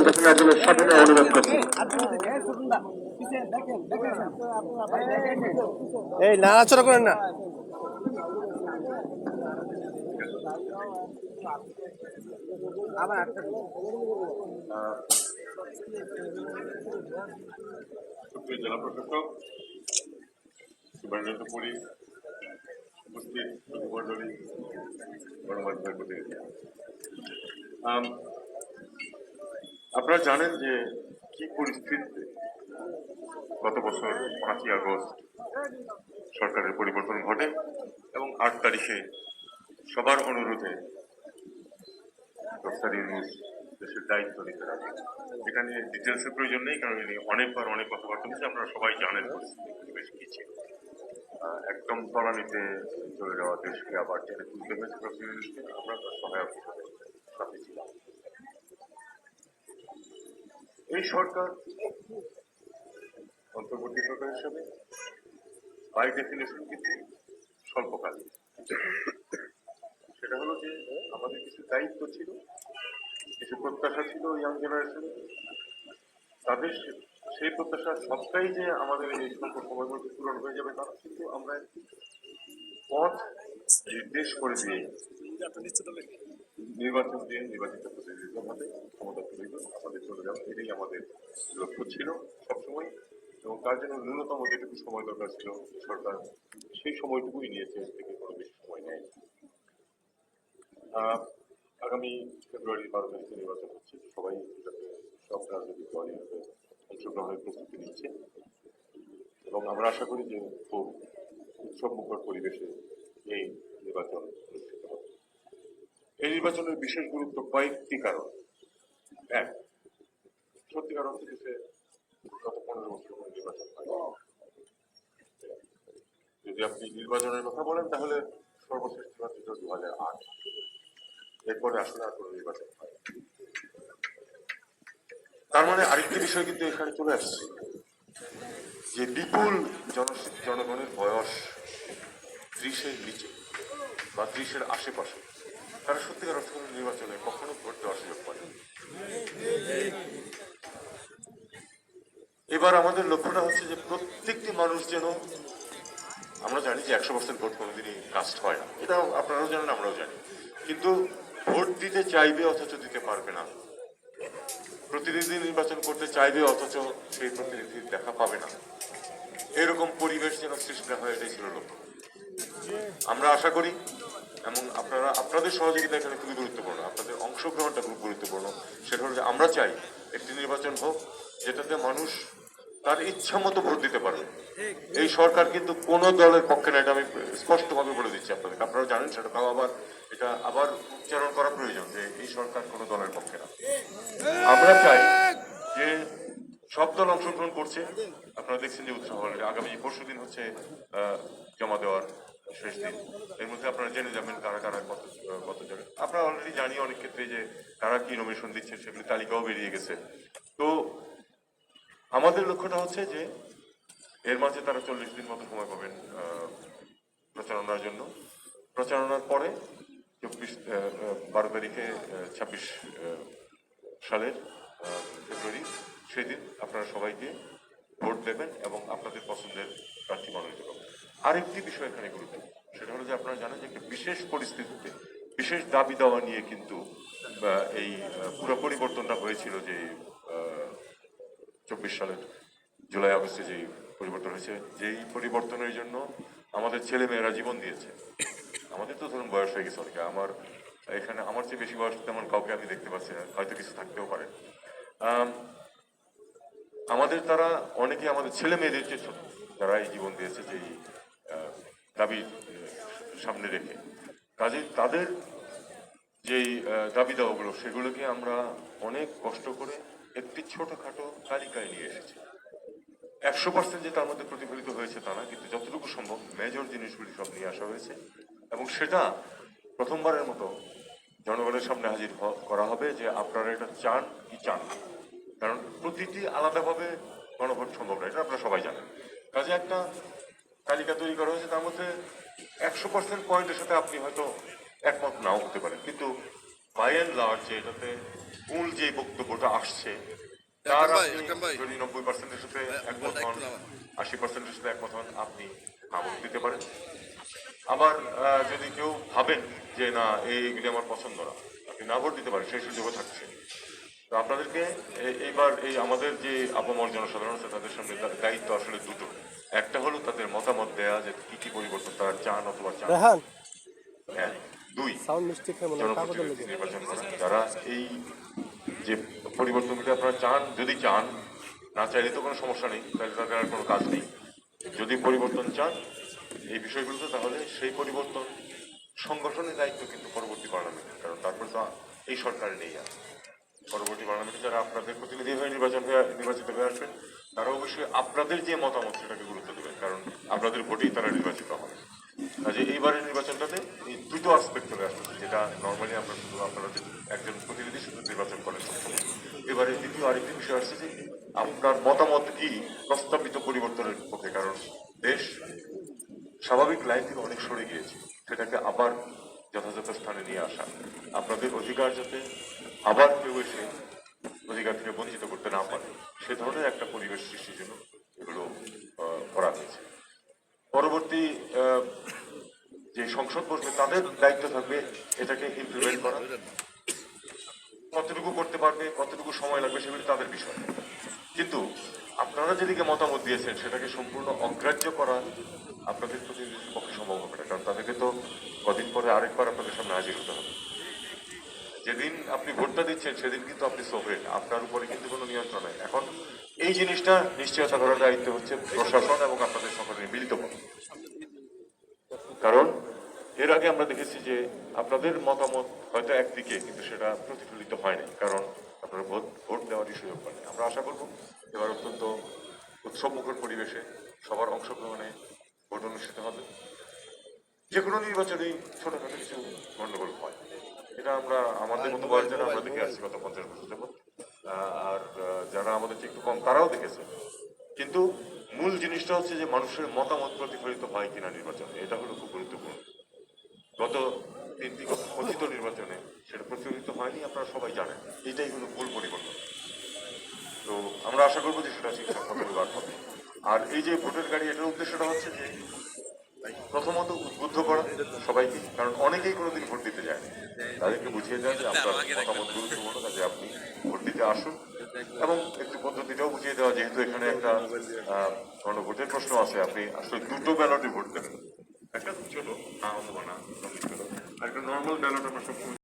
সংগঠনের একজনের সাধনে অনুরোধ করছি। এই নাড়াচড়া করেন না। জেলা প্রশাসক সুবর্ণপুরী উপস্থিত মন্ডলী গণমাধ্যমের প্রতিনিধি, আপনারা জানেন যে কি পরিস্থিতিতে গত বছর 5ই আগস্ট সরকারের পরিবর্তন ঘটে এবং 8 তারিখে সবার অনুরোধে ডক্টর ইউনূস দেশের দায়িত্ব নিতে রাখেন। এটা নিয়ে ডিটেলসের প্রয়োজন নেই, কারণ অনেকবার অনেক কথাবার্তা হচ্ছে, আপনারা সবাই জানেন পরিস্থিতি বেশ কি ছিল। একদম তলানিতে চলে যাওয়া দেশকে আবার টেনে তুলতে হয়েছে ডক্টর ইউনূসকে, আমরা সহায়ক হিসাবে সাথে ছিলাম। এই সরকার অন্তর্বর্তী সরকার হিসাবে বাই ডেফিনেশন কিন্তু স্বল্পকালীন। সেটা হলো যে আমাদের কিছু দায়িত্ব ছিল, কিছু প্রত্যাশা ছিল ইয়াং জেনারেশনে, তাদের সেই প্রত্যাশা সবটাই যে আমাদের এই স্বল্প সময়ের মধ্যে পূরণ হয়ে যাবে তারা, কিন্তু আমরা পথ নির্দেশ করে দিয়ে নির্বাচন দিয়ে নির্বাচিত প্রতিনিধিদের মধ্যে ক্ষমতা তৈরি করে আমাদের চলে যাওয়া, এটাই আমাদের লক্ষ্য ছিল সবসময়। এবং তার জন্য ন্যূনতম যেটুকু সময় দরকার ছিল সরকার সেই সময়টুকুই নিয়েছে, এর থেকে কোনো বেশি সময় নেয়। আগামী ফেব্রুয়ারি 12 তারিখে নির্বাচন হচ্ছে, সবাই এটাতে সব রাজনৈতিক দল এটাতে অংশগ্রহণের প্রস্তুতি নিচ্ছে এবং আমরা আশা করি যে খুব উৎসবমুখর পরিবেশে এই নির্বাচন অনুষ্ঠিত হবে। এই নির্বাচনের বিশেষ গুরুত্ব কয়েকটি কারণ। এক, সত্যিকার অর্থে দেশে গত 15 বছর কোনো নির্বাচন হয়। যদি আপনি নির্বাচনের কথা বলেন তাহলে সর্বশেষ ছিল 2008, এরপরে আসলে আর কোনো নির্বাচন হয়। তার মানে আরেকটি বিষয় কিন্তু এখানে চলে আসছে যে বিপুল জনগণের বয়স 30-এর নিচে বা 30-এর আশেপাশে, তারা সত্যিকার অর্থে নির্বাচনে কখনো ভোট দেওয়ার সুযোগ পায়। এবার আমাদের লক্ষ্যটা হচ্ছে যে প্রত্যেকটি মানুষ যেন, আমরা জানি যে 100% ভোট কোনোদিনই কাস্ট হয় না, এটা আপনারাও জানেন আমরাও জানি, কিন্তু ভোট দিতে চাইবে অথচ দিতে পারবে না, প্রতিনিধি নির্বাচন করতে চাইবে অথচ সেই প্রতিনিধির দেখা পাবে না, এরকম পরিবেশ যেন সৃষ্টি হয়, এটাই ছিল লক্ষ্য। আমরা আশা করি এবং আপনাদের সহযোগিতা এখানে খুবই গুরুত্বপূর্ণ, আপনাদের অংশগ্রহণটা খুব গুরুত্বপূর্ণ। সেটা হলো যে আমরা চাই একটি নির্বাচন হোক যেটাতে মানুষ তার ইচ্ছা মতো ভোট দিতে পারবে। এই সরকার কিন্তু কোনো দলের পক্ষে না, এটা আমি স্পষ্টভাবে বলে দিচ্ছি আপনাদের, আপনারা জানেন সেটা, তাও এটা আবার উচ্চারণ করা প্রয়োজন যে এই সরকার কোনো দলের পক্ষে না। আমরা চাই যে সব দল অংশগ্রহণ করছে, আপনারা দেখছেন যে উৎসাহ, আগামী পরশুদিন হচ্ছে জমা দেওয়ার শেষ দিন, এর মধ্যে আপনারা জেনে যাবেন কারা কারা কত জায়গায়। আমরা অলরেডি জানি অনেক ক্ষেত্রে যে কারা কি নমিনেশন দিচ্ছে, সেগুলি তালিকাও বেরিয়ে গেছে। তো আমাদের লক্ষ্যটা হচ্ছে যে এর মাঝে তারা 40 দিন মতো সময় পাবেন প্রচারণার জন্য। প্রচারণার পরে 12 তারিখে 26 সালের ফেব্রুয়ারি, সেদিন আপনারা সবাইকে ভোট দেবেন এবং আপনাদের পছন্দের প্রার্থী মনোনীত করবেন। আরেকটি বিষয় এখানে গুরুত্বপূর্ণ, সেটা হলো যে আপনারা জানেন যে একটা বিশেষ পরিস্থিতিতে বিশেষ দাবি দেওয়া নিয়ে কিন্তু এই পুরো পরিবর্তনটা হয়েছিল, যে 24 সালের জুলাই আগস্টে যেই পরিবর্তন হয়েছে, যেই পরিবর্তনের জন্য আমাদের ছেলে মেয়েরা জীবন দিয়েছে। আমাদের তো ধরুন বয়স হয়ে গেছে অনেকে, এখানে আমার চেয়ে বেশি বয়স তেমন কাউকে আমি দেখতে পাচ্ছি না, হয়তো কিছু থাকতেও পারে। তারা অনেকে আমাদের ছেলে মেয়েদের চেয়ে ছোট, যারা এই জীবন দিয়েছে যেই দাবি সামনে রেখে। কাজে তাদের যেই দাবি দাওয়াগুলো, সেগুলোকে আমরা অনেক কষ্ট করে একটি ছোটখাটো তালিকায় নিয়ে এসেছি। 100% যে তার মধ্যে প্রতিফলিত হয়েছে তা না, কিন্তু যতটুকু সম্ভব মেজর জিনিসগুলি সব নিয়ে আসা হয়েছে এবং সেটা প্রথমবারের মতো জনগণের সামনে হাজির করা হবে যে আপনারা এটা চান কি চান না, কারণ প্রতিটি আলাদাভাবে গণভোট সম্ভব না, এটা আপনারা সবাই জানেন। কাজে একটা তালিকা তৈরি করা হয়েছে, তার মধ্যে 100% পয়েন্টের সাথে আপনি হয়তো একমত নাও হতে পারেন, কিন্তু বাই অ্যান্ড লার্জ এটাতে মূল যে বক্তব্যটা আসছে তার ভাই, আপনি একদম ভাই। যদি 90% সাথে একমত হন, 80% সাথে একমত হন, আপনি আমল দিতে পারেন। আবার যদি কেউ ভাবেন যে না এইগুলি আমার পছন্দ না, আপনি না ভোট দিতে পারেন, সেই সুযোগও থাকছে। তো আপনাদেরকে এইবার এই আমাদের যে আপামর জনসাধারণ আছে তাদের সামনে দায়িত্ব আসলে দুটো। একটা হলো তাদের মতামত দেয়া যে কি কি পরিবর্তন তারা চান অথবা চান। রেহান হ্যাঁ, দুই, সাউন্ড মিস্টেক হয় মনে হয় কাগজের জনপ্রতিনিধি লেগে। নির্বাচন করা, যারা এই যে পরিবর্তনটা আপনারা চান, যদি চান, না চাইলে তো কোনো সমস্যা নেই, তাহলে তাদের আর কোনো কাজ নেই। যদি পরিবর্তন চান এই বিষয়গুলোতে, তাহলে সেই পরিবর্তন সংগঠনের দায়িত্ব কিন্তু পরবর্তী পার্লামেন্টে, কারণ তারপরে তো এই সরকার নেই আর। পরবর্তী পার্লামেন্টে যারা আপনাদের প্রতিনিধি হয়ে নির্বাচিত হয়ে আসবেন, তারা অবশ্যই আপনাদের যে মতামত সেটাকে গুরুত্ব দেবেন, কারণ আপনাদের ভোটেই তারা নির্বাচিত হবে। কাজে এইবারের নির্বাচনটাতে এই দুটো আসপেক্ট চলে আসতেছে, যেটা নর্মালি আমরা শুধু আপনারা যে একজন প্রতিনিধি শুধু নির্বাচন করেন সবসময়। এবারে দ্বিতীয় আরেকটি বিষয় আসছে যে আপনার মতামত কি প্রস্তাবিত পরিবর্তনের পক্ষে, কারণ দেশ স্বাভাবিক লাইন থেকে অনেক সরে গিয়েছে, সেটাকে আবার যথাযথ স্থানে নিয়ে আসা, আপনাদের অধিকার যাতে আবার কেউ এসে অধিকার থেকে বঞ্চিত করতে না পারে, সে ধরনের একটা পরিবেশ সৃষ্টির জন্য এগুলো করা হয়েছে। পরবর্তী যে সংসদ বসবে তাদের দায়িত্ব থাকবে এটাকে ইমপ্লিমেন্ট করা। কতটুকু করতে পারবে, কতটুকু সময় লাগবে, সেগুলি তাদের বিষয়। কিন্তু আপনারা যেদিকে মতামত দিয়েছেন সেটাকে সম্পূর্ণ অগ্রাহ্য করা আপনাদের প্রতিনিধিদের পক্ষে সম্ভব হবে না, কারণ তাদেরকে তো কদিন পরে আরেকবার আপনাদের সামনে হাজির হতে হবে। যেদিন আপনি ভোটটা দিচ্ছেন সেদিন কিন্তু আপনি সোভরেন, আপনার উপরে কিন্তু কোনো নিয়ন্ত্রণ নেই। এখন এই জিনিসটা নিশ্চয়তা করার দায়িত্ব হচ্ছে প্রশাসন এবং আপনাদের সকলের মিলিত পথে। কারণ এর আগে আমরা দেখেছি যে আপনাদের মতামত হয়তো একদিকে, কিন্তু সেটা প্রতিফলিত হয়নি, কারণ আপনারা ভোট দেওয়ারই সুযোগ পাননি। আমরা আশা করব এবার অত্যন্ত উৎসবমুখর পরিবেশে সবার অংশগ্রহণে ভোট অনুষ্ঠিত হবে। যে কোনো নির্বাচনেই ছোটখাটো কিছু গন্ডগোল হয়, এটা আমরা আমাদের মতো বয়স যারা আমরা দেখে আসছি গত 50 বছর যাবত, আর যারা আমাদের চেয়ে একটু কম তারাও দেখেছে। কিন্তু মূল জিনিসটা হচ্ছে যে মানুষের মতামত প্রতিফলিত হয় কিনা নির্বাচনে, এটা হলো খুব গুরুত্বপূর্ণ। গত 3টি কথিত নির্বাচনে সেটা প্রতিফলিত হয়নি, আপনারা সবাই জানেন। এটাই হলো মূল পরিবর্তন। তো আমরা আশা করবো যে সেটা ঠিক সফলবার হবে। আর এই যে ভোটের গাড়ি, এটার উদ্দেশ্যটা হচ্ছে যে প্রথমত উদ্বুদ্ধ করা সবাইকে, কারণ অনেকেই কোনোদিন ভোট দিতে যায় না, তাদেরকে বুঝিয়ে দেওয়া যে আপনার মতামত গুরুত্বপূর্ণ, কাজে আপনি ভোট দিতে আসুন। এবং একটু পদ্ধতিটাও বুঝিয়ে দেওয়া, যেহেতু এখানে একটা গণভোটের প্রশ্ন আছে, আপনি আসলে দুটো ব্যালটে ভোট দেবেন, একটা ছোট না অথবা না, আর একটা নর্মাল ব্যালট আমরা সবসময়